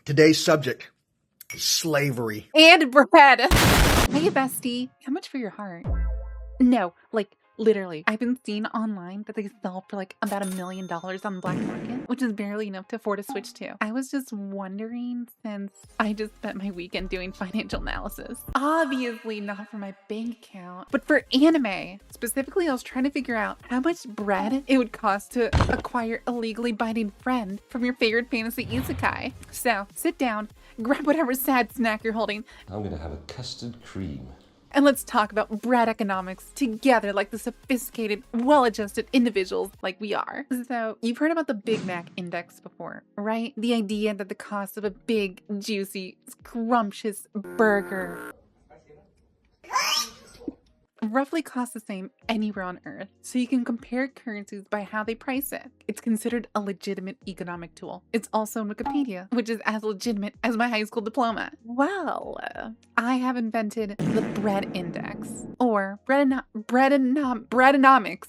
Today's subject is slavery. And bread. Hey, bestie. How much for your heart? No, like literally. I've been seeing online that they sell for like about $1 million on the black market, which is barely enough to afford a Switch 2. I was just wondering, since I just spent my weekend doing financial analysis. Obviously not for my bank account, but for anime. Specifically, I was trying to figure out how much bread it would cost to acquire a legally binding friend from your favorite fantasy isekai. So sit down, grab whatever sad snack you're holding. I'm gonna have a custard cream. And let's talk about bread economics together like the sophisticated, well-adjusted individuals like we are. So you've heard about the Big Mac index before, right? The idea that the cost of a big, juicy, scrumptious burger roughly costs the same anywhere on Earth, so you can compare currencies by how they price it. It's considered a legitimate economic tool. It's also in Wikipedia, which is as legitimate as my high school diploma. Well, I have invented the bread index, or breadonomics.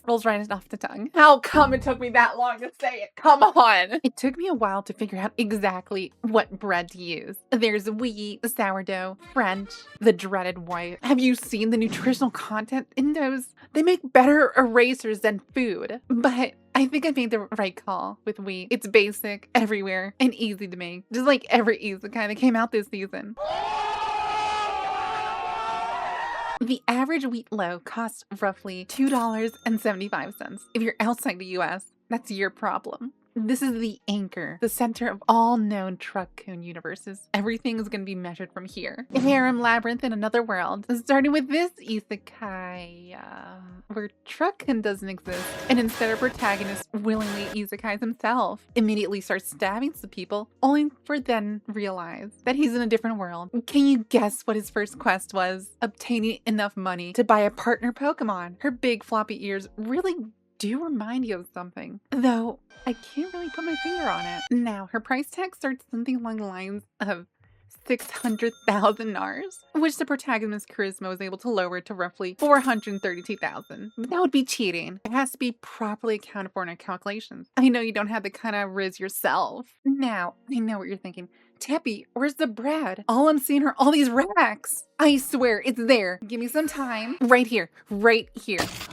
Rolls right off the tongue. How come it took me that long to say it? Come on! It took me a while to figure out exactly what bread to use. There's wheat, sourdough, French, the dreaded white. Have you seen the nutritional content in those? They make better erasers than food. But I think I made the right call with wheat. It's basic, everywhere, and easy to make. Just like every isekai that came out this season. The average wheat loaf costs roughly $2.75. If you're outside the US, that's your problem. This is the anchor, the center of all known truck-kun universes. Everything is going to be measured from here. Harem Labyrinth in another world. Starting with this isekai, where truck-kun doesn't exist. And instead our protagonist willingly isekais himself. Immediately starts stabbing some people, only for then realize that he's in a different world. Can you guess what his first quest was? Obtaining enough money to buy a partner Pokemon. Her big floppy ears really do remind you of something, though I can't really put my finger on it. Now, her price tag starts something along the lines of 600,000 Nars, which the protagonist's charisma was able to lower to roughly 432,000. But that would be cheating. It has to be properly accounted for in our calculations. I know you don't have the kind of riz yourself. Now, I know what you're thinking. Teppy, where's the bread? All I'm seeing are all these racks. I swear, it's there. Give me some time. Right here.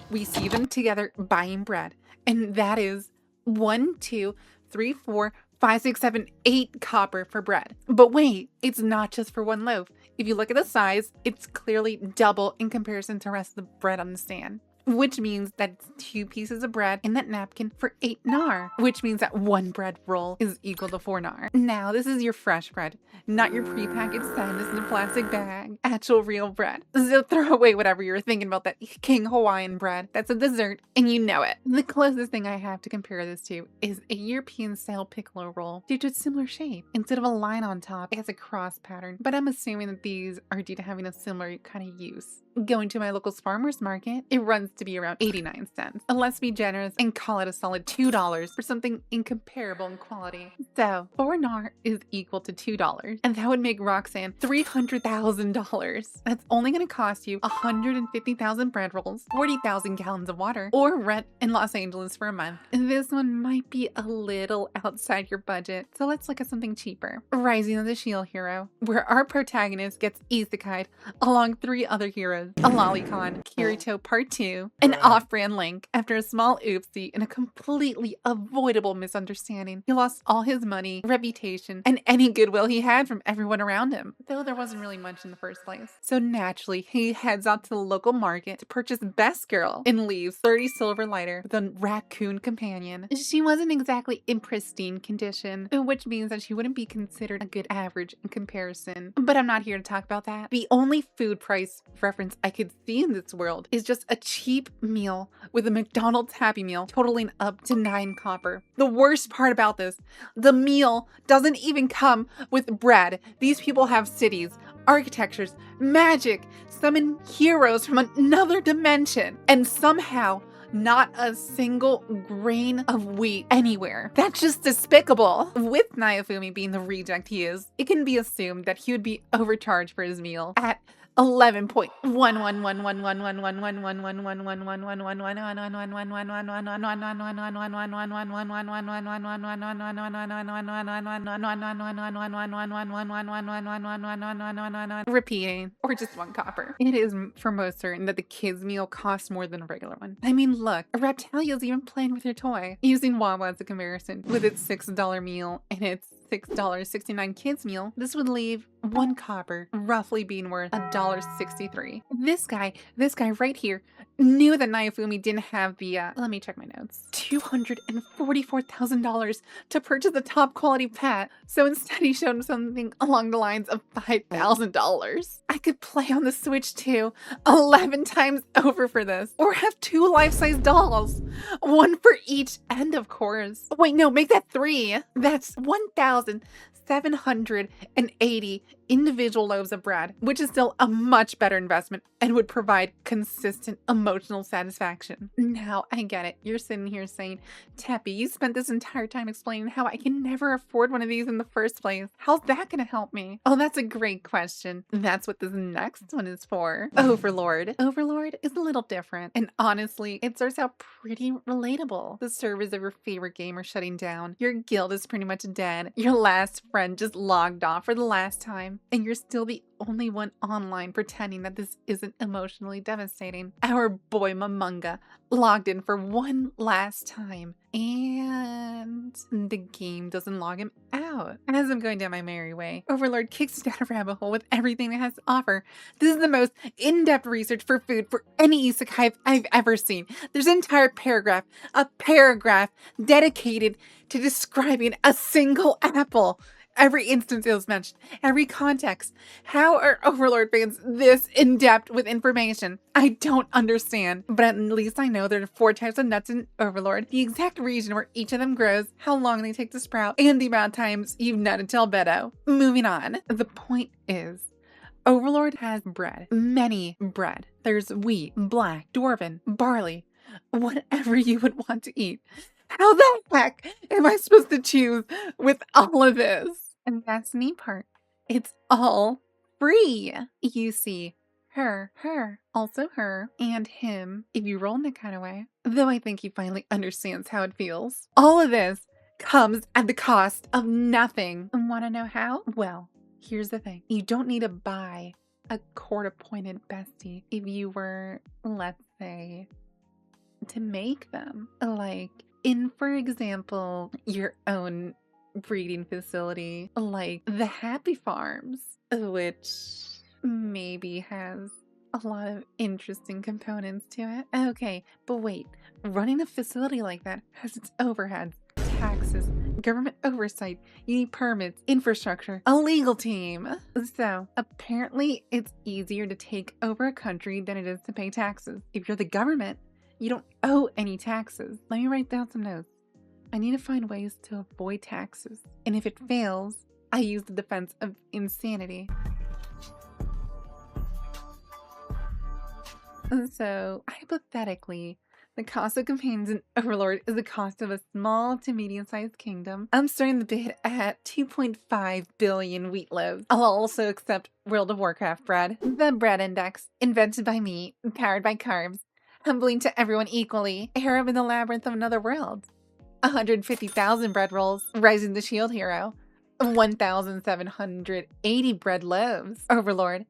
We see them together buying bread. And that is 1, 2, 3, 4, 5, 6, 7, 8 copper for bread. But wait, it's not just for one loaf. If you look at the size, it's clearly double in comparison to the rest of the bread on the stand. Which means that it's 2 pieces of bread in that napkin for 8 nar, which means that 1 bread roll is equal to 4 nar. Now, this is your fresh bread, not your prepackaged sadness in a plastic bag. Actual real bread. So throw away whatever you were thinking about that King Hawaiian bread. That's a dessert, and you know it. The closest thing I have to compare this to is a European-style piccolo roll due to its similar shape. Instead of a line on top, it has a cross pattern, but I'm assuming that these are due to having a similar kind of use. Going to my local farmer's market, it runs to be around 89 cents. And let's be generous and call it a solid $2 for something incomparable in quality. So 4 nar is equal to $2, and that would make Roxanne $300,000. That's only going to cost you 150,000 bread rolls, 40,000 gallons of water, or rent in Los Angeles for a month. This one might be a little outside your budget, so let's look at something cheaper. Rising of the Shield Hero, where our protagonist gets isekai'd along 3 other heroes. A lolicon, Kirito Part 2, an off-brand Link. After a small oopsie and a completely avoidable misunderstanding, he lost all his money, reputation, and any goodwill he had from everyone around him, though there wasn't really much in the first place. So naturally, he heads out to the local market to purchase Best Girl and leaves 30 silver lighter with a raccoon companion. She wasn't exactly in pristine condition, which means that she wouldn't be considered a good average in comparison. But I'm not here to talk about that. The only food price reference I could see in this world is just a cheap meal with a McDonald's Happy Meal totaling up to 9 copper. The worst part about this, the meal doesn't even come with bread. These people have cities, architectures, magic, summon heroes from another dimension, and somehow not a single grain of wheat anywhere. That's just despicable. With Naofumi being the reject he is, it can be assumed that he would be overcharged for his meal at Repeating, or just 1 copper. It is for most certain that the kids' meal costs more than a regular one. I mean, look, Reptilia's even playing with your toy, using Wawa as a comparison. With its $6 meal and its $6.69 kids meal, this would leave 1 copper roughly being worth $1.63. This guy right here knew that Naofumi didn't have the, let me check my notes, $244,000 to purchase a top quality pet. So instead he showed him something along the lines of $5,000. I could play on the Switch too 11 times over for this, or have 2 life-size dolls, 1 for each end, of course. Wait, no, make that 3. That's 1,780 individual loaves of bread, which is still a much better investment and would provide consistent emotional satisfaction. Now, I get it. You're sitting here saying, Teppy, you spent this entire time explaining how I can never afford one of these in the first place. How's that gonna help me? Oh, that's a great question. That's what this next one is for. Overlord. Overlord is a little different, and honestly, it starts out pretty relatable. The servers of your favorite game are shutting down. Your guild is pretty much dead. Your last friend just logged off for the last time, and you're still the only one online pretending that this isn't emotionally devastating. Our boy Mamunga logged in for one last time, and the game doesn't log him out. As I'm going down my merry way, Overlord kicks down a rabbit hole with everything it has to offer. This is the most in-depth research for food for any isekai I've ever seen. There's an entire paragraph, a paragraph dedicated to describing a single apple. Every instance it was mentioned, every context. How are Overlord fans this in-depth with information? I don't understand, but at least I know there are 4 types of nuts in Overlord, the exact region where each of them grows, how long they take to sprout, and the amount of times you've nutted till bedo. Moving on. The point is, Overlord has bread. Many bread. There's wheat, black, dwarven, barley, whatever you would want to eat. How the heck am I supposed to choose with all of this? And that's the neat part. It's all free. You see her, also her, and him, if you roll in that kind of way. Though I think he finally understands how it feels. All of this comes at the cost of nothing. And want to know how? Well, here's the thing. You don't need to buy a court-appointed bestie if you were, let's say, to make them. Like, in, for example, your own breeding facility, like the Happy Farms, which maybe has a lot of interesting components to it. Okay, but wait, running a facility like that has its overheads, taxes, government oversight, you need permits, infrastructure, a legal team. So apparently it's easier to take over a country than it is to pay taxes. If you're the government, you don't owe any taxes. Let me write down some notes. I need to find ways to avoid taxes. And if it fails, I use the defense of insanity. So, hypothetically, the cost of companions in Overlord is the cost of a small to medium-sized kingdom. I'm starting the bid at 2.5 billion wheat loaves. I'll also accept World of Warcraft bread. The bread index, invented by me, powered by carbs, humbling to everyone equally, Arab in the labyrinth of another world. 150,000 bread rolls, Rising the Shield Hero. 1,780 bread loaves, Overlord.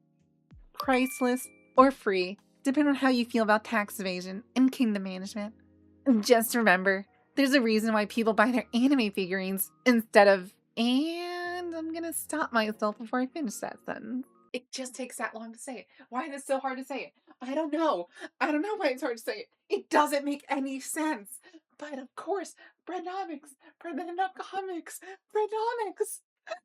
Priceless or free, depending on how you feel about tax evasion and kingdom management. Just remember, there's a reason why people buy their anime figurines instead of, and I'm gonna stop myself before I finish that sentence. It just takes that long to say it. Why is it so hard to say it? I don't know. I don't know why it's hard to say it. It doesn't make any sense. But of course, breadonomics.